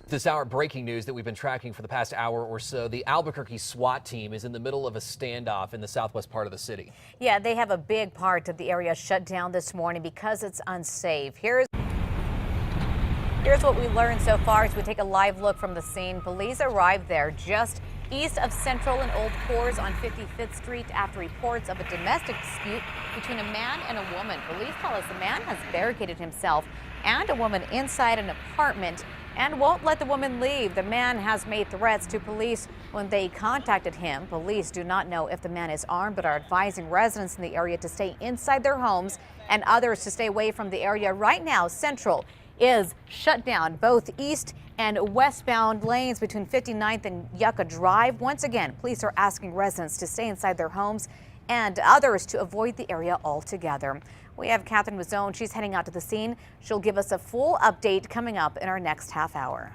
This hour, breaking news that we've been tracking for the past hour or so. The Albuquerque SWAT team is in the middle of a standoff in the southwest part of the city. Yeah, they have a big part of the area shut down this morning because it's unsafe. Here's what we learned so far as we take a live look from the scene. Police arrived there just east of Central and Old Coors on 55th Street after reports of a domestic dispute between a man and a woman. Police tell us the man has barricaded himself and a woman inside an apartment and won't let the woman leave. The man has made threats to police when they contacted him. Police do not know if the man is armed, but are advising residents in the area to stay inside their homes and others to stay away from the area. Right now, Central is shut down, both east and westbound lanes between 59th and Yucca Drive. Once again, police are asking residents to stay inside their homes and others to avoid the area altogether. We have Catherine Mazzone. She's heading out to the scene. She'll give us a full update coming up in our next half hour.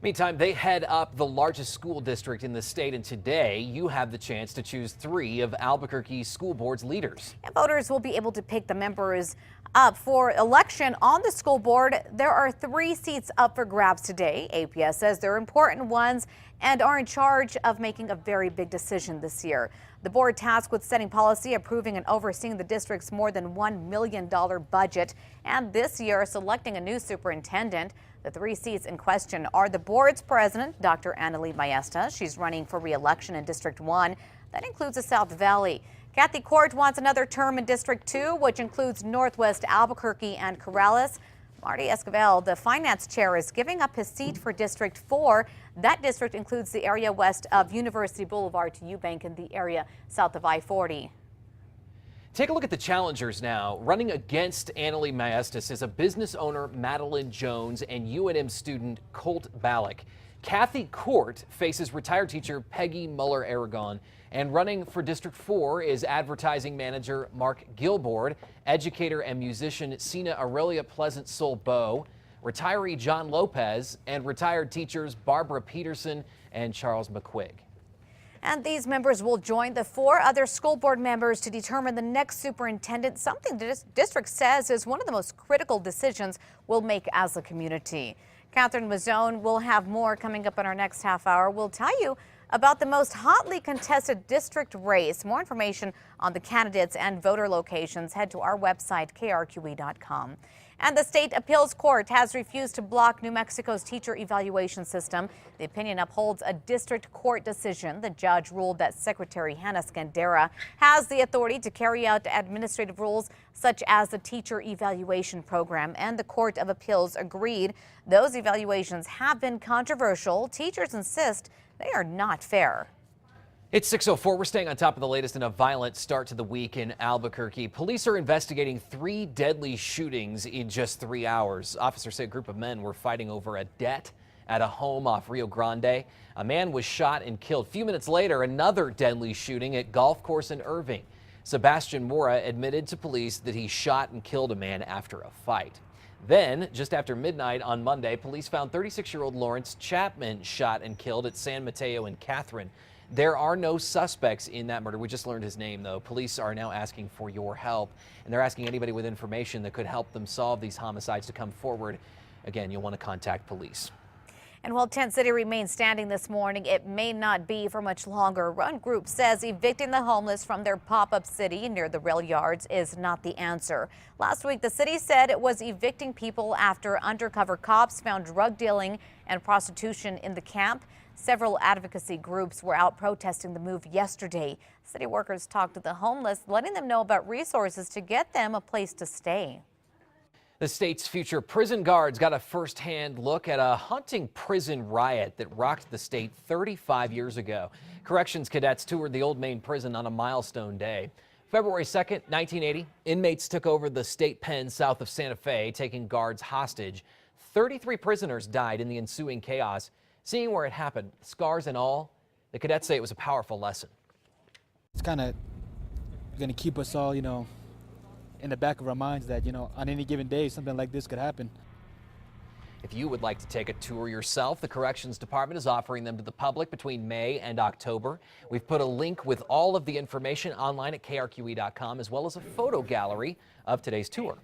Meantime, they head up the largest school district in the state, and today you have the chance to choose 3 of Albuquerque School Board's leaders. And voters will be able to pick the members up for election on the school board. There are 3 seats up for grabs today. APS says they're important ones and are in charge of making a very big decision this year. The board tasked with setting policy, approving and overseeing the district's more than $1 million budget, and this year selecting a new superintendent. The 3 seats in question are the board's president, Dr. Annalie Maesta. She's running for re-election in District 1. That includes the South Valley. Kathy Court wants another term in District 2, which includes Northwest Albuquerque and Corrales. Marty Esquivel, the finance chair, is giving up his seat for District 4. That district includes the area west of University Boulevard to Eubank and the area south of I-40. Take a look at the challengers now. Running against Annalie Maestas is a business owner, Madeline Jones, and UNM student Colt Ballack. Kathy Court faces retired teacher Peggy Muller-Aragon, and running for District 4 is advertising manager Mark Gilboard, educator and musician Sina Aurelia Pleasant Soul Bow, retiree John Lopez, and retired teachers Barbara Peterson and Charles McQuigg. And these members will join the 4 other school board members to determine the next superintendent, something the district says is one of the most critical decisions we'll make as a community. Catherine Mazzone will have more coming up in our next half hour. We'll tell you about the most hotly contested district race. More information on the candidates and voter locations, head to our website, KRQE.com. And the state appeals court has refused to block New Mexico's teacher evaluation system. The opinion upholds a district court decision. The judge ruled that Secretary Hannah Scandera has the authority to carry out administrative rules such as the teacher evaluation program, and the Court of Appeals agreed. Those evaluations have been controversial. Teachers insist they are not fair. It's 6:04. We're staying on top of the latest in a violent start to the week in Albuquerque. Police are investigating 3 deadly shootings in just 3 hours. Officers say a group of men were fighting over a debt at a home off Rio Grande. A man was shot and killed. A few minutes later, another deadly shooting at golf course in Irving. Sebastian Mora admitted to police that he shot and killed a man after a fight. Then, just after midnight on Monday, police found 36-year-old Lawrence Chapman shot and killed at San Mateo and Catherine. There are no suspects in that murder. We just learned his name, though. Police are now asking for your help, and they're asking anybody with information that could help them solve these homicides to come forward. Again, you'll want to contact police. And while Tent City remains standing this morning, it may not be for much longer. One group says evicting the homeless from their pop-up city near the rail yards is not the answer. Last week, the city said it was evicting people after undercover cops found drug dealing and prostitution in the camp. Several advocacy groups were out protesting the move yesterday. City workers talked to the homeless, letting them know about resources to get them a place to stay. The state's future prison guards got a first-hand look at a haunting prison riot that rocked the state 35 years ago. Corrections cadets toured the old Main prison on a milestone day. February 2nd, 1980, inmates took over the state pen south of Santa Fe, taking guards hostage. 33 prisoners died in the ensuing chaos. Seeing where it happened, scars and all, the cadets say it was a powerful lesson. It's kind of going to keep us all, in the back of our minds that, on any given day, something like this could happen. If you would like to take a tour yourself, the Corrections Department is offering them to the public between May and October. We've put a link with all of the information online at KRQE.com, as well as a photo gallery of today's tour.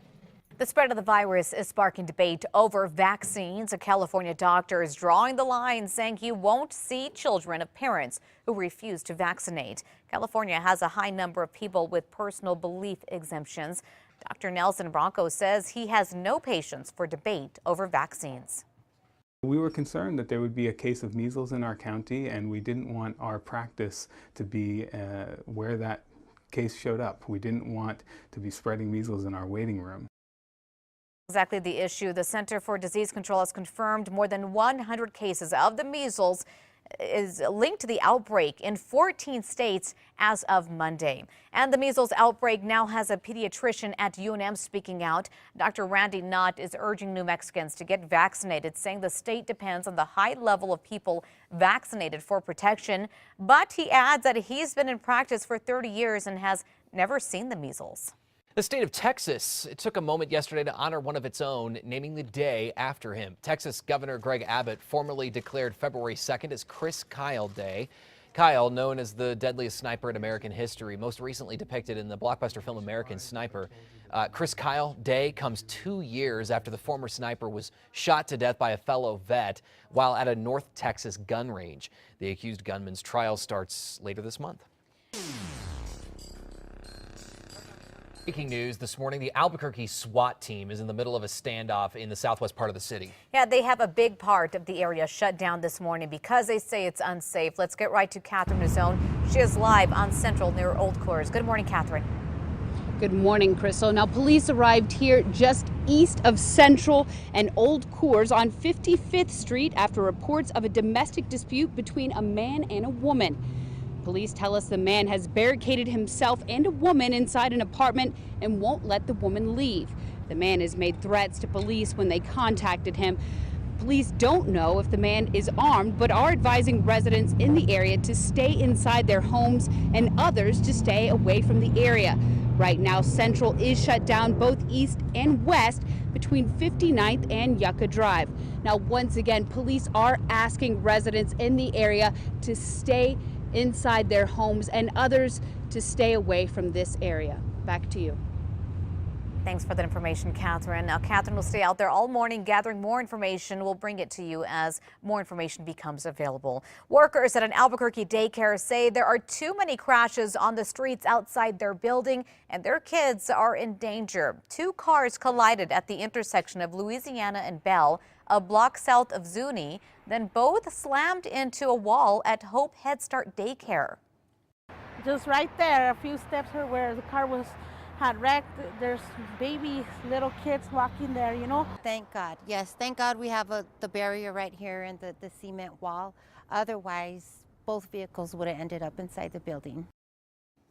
The spread of the virus is sparking debate over vaccines. A California doctor is drawing the line, saying he won't see children of parents who refuse to vaccinate. California has a high number of people with personal belief exemptions. Dr. Nelson Bronco says he has no patience for debate over vaccines. We were concerned that there would be a case of measles in our county, and we didn't want our practice to be where that case showed up. We didn't want to be spreading measles in our waiting room. Exactly the issue. The Center for Disease Control has confirmed more than 100 cases of the measles is linked to the outbreak in 14 states as of Monday. And the measles outbreak now has a pediatrician at UNM speaking out. Dr. Randy Knott is urging New Mexicans to get vaccinated, saying the state depends on the high level of people vaccinated for protection. But he adds that he's been in practice for 30 years and has never seen the measles. The state of Texas took a moment yesterday to honor one of its own, naming the day after him. Texas Governor Greg Abbott formally declared February 2nd as Chris Kyle Day. Kyle, known as the deadliest sniper in American history, most recently depicted in the blockbuster film American Sniper. Chris Kyle Day comes 2 years after the former sniper was shot to death by a fellow vet while at a North Texas gun range. The accused gunman's trial starts later this month. Breaking news this morning, the Albuquerque SWAT team is in the middle of a standoff in the southwest part of the city. Yeah, they have a big part of the area shut down this morning because they say it's unsafe. Let's get right to Catherine Nazone. She is live on Central near Old Coors. Good morning, Catherine. Good morning, Crystal. Now, police arrived here just east of Central and Old Coors on 55th Street after reports of a domestic dispute between a man and a woman. Police tell us the man has barricaded himself and a woman inside an apartment and won't let the woman leave. The man has made threats to police when they contacted him. Police don't know if the man is armed, but are advising residents in the area to stay inside their homes and others to stay away from the area. Right now, Central is shut down both east and west between 59th and Yucca Drive. Now, once again, police are asking residents in the area to stay inside their homes and others to stay away from this area. Back to you. Thanks for that information, Catherine. Now, Catherine will stay out there all morning gathering more information. We'll bring it to you as more information becomes available. Workers at an Albuquerque daycare say there are too many crashes on the streets outside their building and their kids are in danger. 2 cars collided at the intersection of Louisiana and Bell, a block south of Zuni. Then both slammed into a wall at Hope Head Start Daycare. Just right there, a few steps where the car had wrecked, there's baby little kids walking there, you know. Thank God. Yes, thank God we have the barrier right here and the cement wall. Otherwise, both vehicles would have ended up inside the building.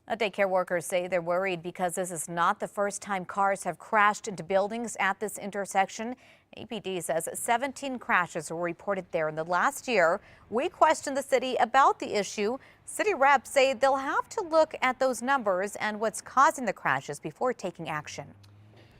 Daycare workers say they're worried because this is not the first time cars have crashed into buildings at this intersection. APD says 17 crashes were reported there in the last year. We questioned the city about the issue. City reps say they'll have to look at those numbers and what's causing the crashes before taking action.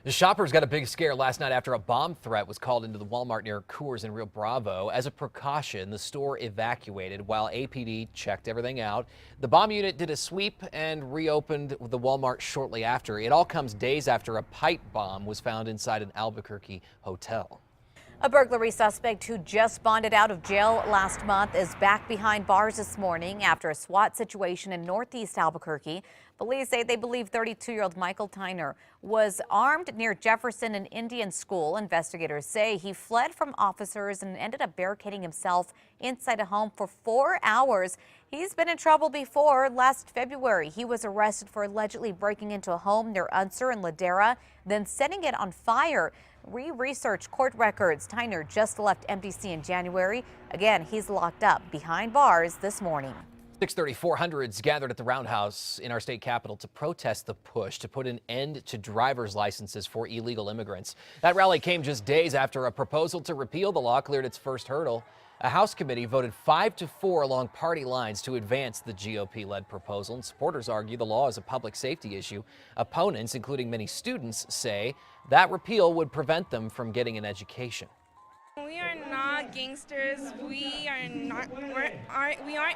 The shoppers got a big scare last night after a bomb threat was called into the Walmart near Coors in Rio Bravo. As a precaution, the store evacuated while APD checked everything out. The bomb unit did a sweep and reopened the Walmart shortly after. It all comes days after a pipe bomb was found inside an Albuquerque hotel. A burglary suspect who just bonded out of jail last month is back behind bars this morning after a SWAT situation in northeast Albuquerque. Police say they believe 32-year-old Michael Tyner was armed near Jefferson and Indian School. Investigators say he fled from officers and ended up barricading himself inside a home for 4 hours. He's been in trouble before. Last February, he was arrested for allegedly breaking into a home near Unser and Ladera, then setting it on fire. We researched court records. Tyner just left MDC in January. Again, he's locked up behind bars this morning. 6:30, 400s gathered at the Roundhouse in our state capital to protest the push to put an end to driver's licenses for illegal immigrants. That rally came just days after a proposal to repeal the law cleared its first hurdle. A House committee voted 5-4 along party lines to advance the GOP-led proposal, and supporters argue the law is a public safety issue. Opponents, including many students, say that repeal would prevent them from getting an education. We are not gangsters. We aren't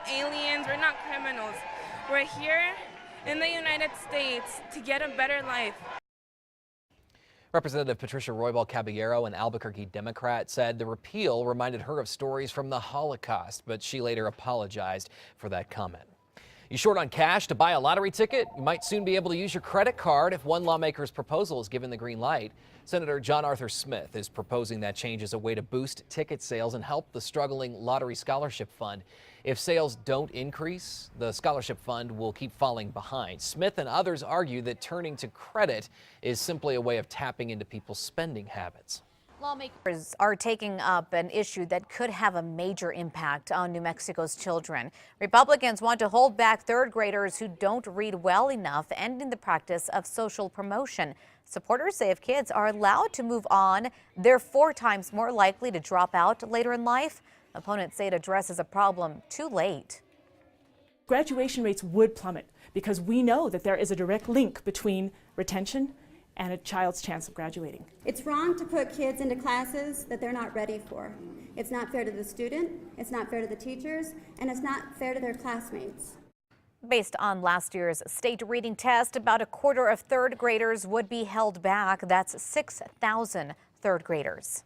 aliens. We're not criminals. We're here in the United States to get a better life. Representative Patricia Roybal Caballero, an Albuquerque Democrat, said the repeal reminded her of stories from the Holocaust, but she later apologized for that comment. You short on cash to buy a lottery ticket? You might soon be able to use your credit card if one lawmaker's proposal is given the green light. Senator John Arthur Smith is proposing that change as a way to boost ticket sales and help the struggling Lottery Scholarship Fund. If sales don't increase, the scholarship fund will keep falling behind. Smith and others argue that turning to credit is simply a way of tapping into people's spending habits. Lawmakers are taking up an issue that could have a major impact on New Mexico's children. Republicans want to hold back third graders who don't read well enough, ending the practice of social promotion. Supporters say if kids are allowed to move on, they're 4 times more likely to drop out later in life. Opponents say it addresses a problem too late. Graduation rates would plummet because we know that there is a direct link between retention and a child's chance of graduating. It's wrong to put kids into classes that they're not ready for. It's not fair to the student, it's not fair to the teachers, and it's not fair to their classmates. Based on last year's state reading test, about a quarter of third graders would be held back. That's 6,000 third graders.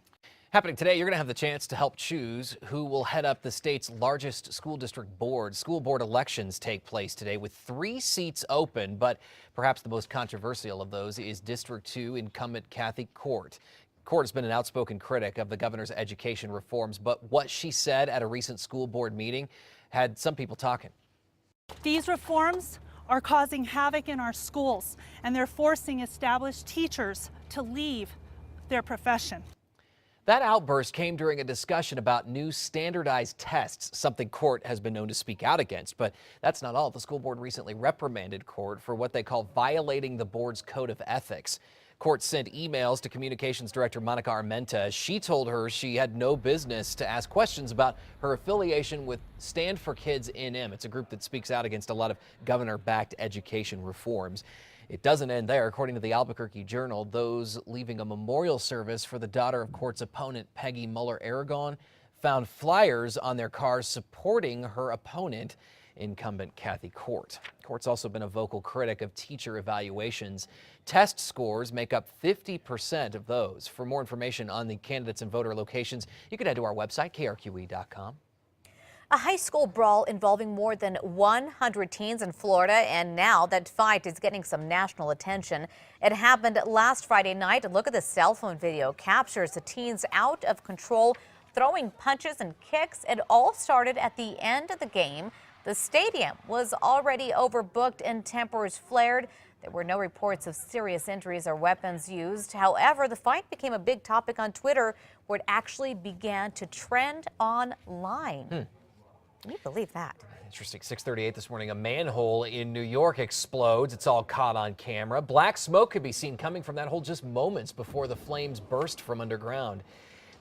Happening today, you're going to have the chance to help choose who will head up the state's largest school district board. School board elections take place today with 3 seats open, but perhaps the most controversial of those is District 2 incumbent Kathy Court. Court has been an outspoken critic of the governor's education reforms, but what she said at a recent school board meeting had some people talking. These reforms are causing havoc in our schools, and they're forcing established teachers to leave their profession. That outburst came during a discussion about new standardized tests, something Court has been known to speak out against. But that's not all. The school board recently reprimanded Court for what they call violating the board's code of ethics. Court sent emails to Communications Director Monica Armenta. She told her she had no business to ask questions about her affiliation with Stand for Kids NM. It's a group that speaks out against a lot of governor-backed education reforms. It doesn't end there. According to the Albuquerque Journal, those leaving a memorial service for the daughter of Court's opponent, Peggy Muller-Aragon, found flyers on their cars supporting her opponent, incumbent Kathy Court. Court's also been a vocal critic of teacher evaluations. Test scores make up 50% of those. For more information on the candidates and voter locations, you can head to our website, krqe.com. A high school brawl involving more than 100 teens in Florida, and now that fight is getting some national attention. It happened last Friday night. A look at the cell phone video captures the teens out of control, throwing punches and kicks. It all started at the end of the game. The stadium was already overbooked and tempers flared. There were no reports of serious injuries or weapons used. However, the fight became a big topic on Twitter, where it actually began to trend online. Can you believe that? Interesting. 6:38 this morning, a manhole in New York explodes. It's all caught on camera. Black smoke could be seen coming from that hole just moments before the flames burst from underground.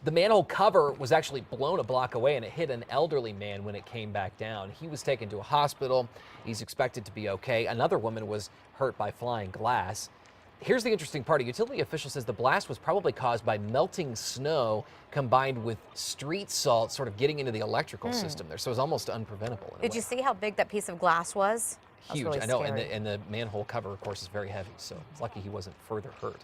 The manhole cover was actually blown a block away, and it hit an elderly man when it came back down. He was taken to a hospital. He's expected to be okay. Another woman was hurt by flying glass. Here's the interesting part. A utility official says the blast was probably caused by melting snow combined with street salt sort of getting into the electrical system there. So it was almost unpreventable. Did you see how big that piece of glass was? Huge, really I know, scary. and the manhole cover, of course, is very heavy, so it's lucky he wasn't further hurt.